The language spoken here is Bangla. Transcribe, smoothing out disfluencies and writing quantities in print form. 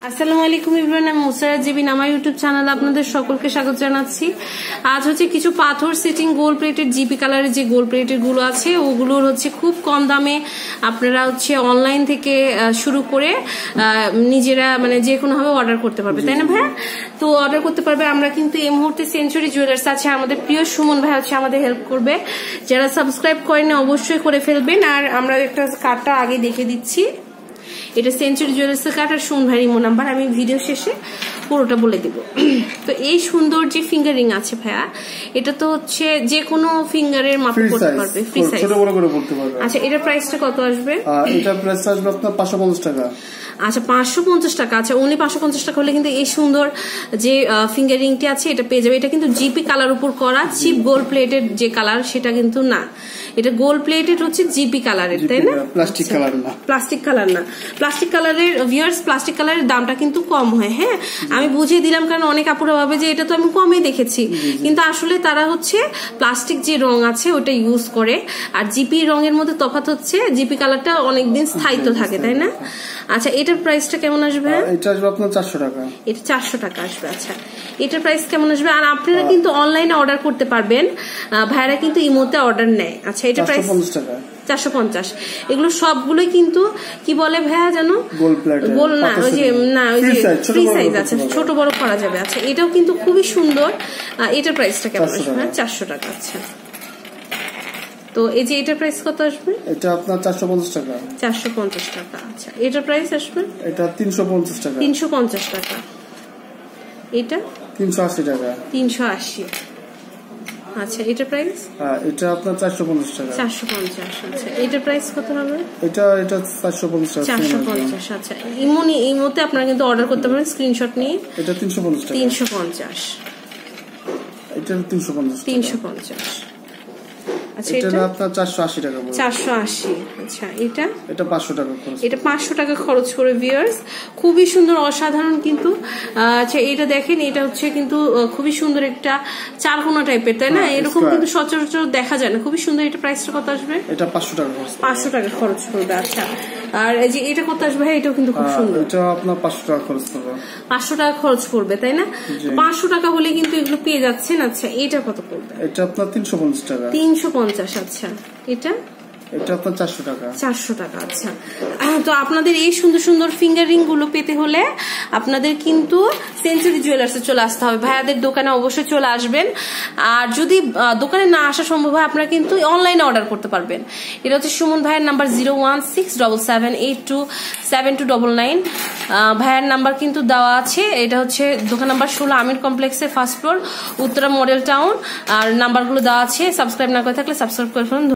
আসসালামু আলাইকুম এভরিওয়ান, আমি মুসারাত জেবিন, আমার ইউটিউব চ্যানেলে আপনাদের সকলকে স্বাগত জানাচ্ছি। আজ হচ্ছে কিছু পাথর সিটিং গোল্ড প্লেটেড জিপি কালারের যে গোল্ড প্লেটেড গুলো আছে ওগুলোর হচ্ছে খুব কম দামে আপনারা হচ্ছে অনলাইন থেকে শুরু করে নিজেরা মানে যে কোনো ভাবে অর্ডার করতে পারবে, তাই না ভাইয়া? তো অর্ডার করতে পারবে। আমরা কিন্তু এই মুহূর্তে সেঞ্চুরি জুয়েলার্স আছে, আমাদের প্রিয় সুমন ভাই হচ্ছে আমাদের হেল্প করবে। যারা সাবস্ক্রাইব করেন অবশ্যই করে ফেলবেন। আর আমরা একটা কার্ডটা আগে দেখে দিচ্ছি, এটা সেঞ্চুরি জুয়েলার্সের কার্ড আর সুমন ভাইয়ের ইমো নাম্বার, আমি ভিডিও শেষে পুরোটা বলে দিব। তো এই সুন্দর যে ফিঙ্গারিং আছে ভাইয়া, এটা তো হচ্ছে যে কোনো ফিঙ্গারের মাপে করতে পারবে, ফ্রি সাইজ, ছোট বড় করে করতে পারবে। আচ্ছা, এটার প্রাইসটা কত আসবে? এটার প্রাইস আসবে আপনার 550 টাকা। আচ্ছা, 550 টাকা। আচ্ছা, উনি 550 টাকা হলে কিন্তু এই সুন্দর যে ফিঙ্গারিংটি আছে এটা পেয়ে যাবে। এটা কিন্তু জিপি কালার উপর করা, চিপ গোল্ড প্লেটেড যে কালার সেটা কিন্তু না, এটা গোল্ড প্লেটেড হচ্ছে জিপি কালারের, তাই না? প্লাস্টিক কালার না, প্লাস্টিক কালার না। প্লাস্টিক কালারের ভিউয়ার্স, প্লাস্টিক কালারের দামটা কিন্তু কম হয়। হ্যাঁ, আমি বুঝিয়ে দিলাম কারণ অনেক আপুরা ভাবে যে এটা তো আমি কমে দেখেছি, কিন্তু আসলে তারা হচ্ছে প্লাস্টিক যে রং আছে ওটা ইউজ করে। আর জিপি রঙের মধ্যে তফাৎ হচ্ছে জিপি কালারটা অনেকদিন স্থায়িত্ব থাকে, তাই না? আচ্ছা, এটার প্রাইসটা কেমন আসবে? এটা আসবে আপনার 400 টাকা। এটা 400 টাকা আসবে। আচ্ছা, এটার প্রাইস কেমন আসবে? আর আপনারা কিন্তু অনলাইনে অর্ডার করতে পারবেন, ভাইরা কিন্তু ইমোতে অর্ডার নেয়। আচ্ছা, এটা প্রাইস 450 টাকা। 450। এগুলো সবগুলোই কিন্তু কি বলে ভাইয়া জানো? Gold plate. গোল্ড না, ওই যে না, ওই যে ফ্রি সাইজ আছে, ছোট বড় করা যাবে। আচ্ছা, এটাও কিন্তু খুবই সুন্দর। এটার প্রাইসটা কেমন আসবে? 400 টাকা। আচ্ছা, তো এই যে এটার প্রাইস কত আসবে? এটা আপনার 450 টাকা। 450 টাকা। আচ্ছা, এটার প্রাইস আসবে? এটা 350 টাকা। 350 টাকা। এটা 380 টাকা। 380। আচ্ছা, এটার প্রাইস? এটা আপনার 450 টাকা। 450। আচ্ছা, এটার প্রাইস কত হবে? এটা 450 টাকা। 450। আচ্ছা, ইমোতে আপনারা কিন্তু অর্ডার করতে পারেন স্ক্রিনশট নিয়ে। এটা 350 টাকা। 350। এটা 350। 350। আচ্ছা, এটা আপনার 480 টাকা। 480। আচ্ছা, এটা 500 টাকা খরচ। এটা 500 টাকা খরচ করে ভিউয়ার্স, খুবই সুন্দর, অসাধারণ কিন্তু। আচ্ছা, এটা দেখেন, এটা হচ্ছে কিন্তু খুবই সুন্দর একটা চারকোনা টাইপের, তাই না? এরকম কিন্তু সচরাচর দেখা যায় না, খুবই সুন্দর। এটা প্রাইসটা কত আসবে? এটা 500 টাকা খরচ। 500 টাকা খরচ করবে। আচ্ছা, আর এই যে এটা কত আসবে? এটাও কিন্তু খুব সুন্দর। এটা আপনার 500 টাকা খরচ করবে। 500 টাকা খরচ করবে, তাই না? 500 টাকা হলে কিন্তু এগুলো পেয়ে যাচ্ছেন। আচ্ছা, এটা কত পড়বে? এটা আপনার 350 টাকা। 350। আচ্ছা, এটা আপনার 400 টাকা। 400 টাকা। আচ্ছা, তো আপনাদের এই সুন্দর সুন্দর ফিঙ্গারিং গুলো পেতে হলে আপনাদের কিন্তু সেঞ্চুরি জুয়েলার্সে চলে আসতে হবে। ভাইয়াদের দোকানে অবশ্যই চলে আসবেন। আর যদি দোকানে না আসা সম্ভব হয়, আপনারা কিন্তু অনলাইনে অর্ডার করতে পারবেন। এটা হচ্ছে সুমন ভাইয়ের নাম্বার 01677827299। ভাইয়ের নাম্বার কিন্তু দেওয়া আছে। এটা হচ্ছে দোকান নাম্বার 16, আমির কমপ্লেক্সের first floor, Uttara model town. আর নাম্বারগুলো দেওয়া আছে, সাবস্ক্রাইব না করে থাকলে সাবস্ক্রাইব করে ফেলুন।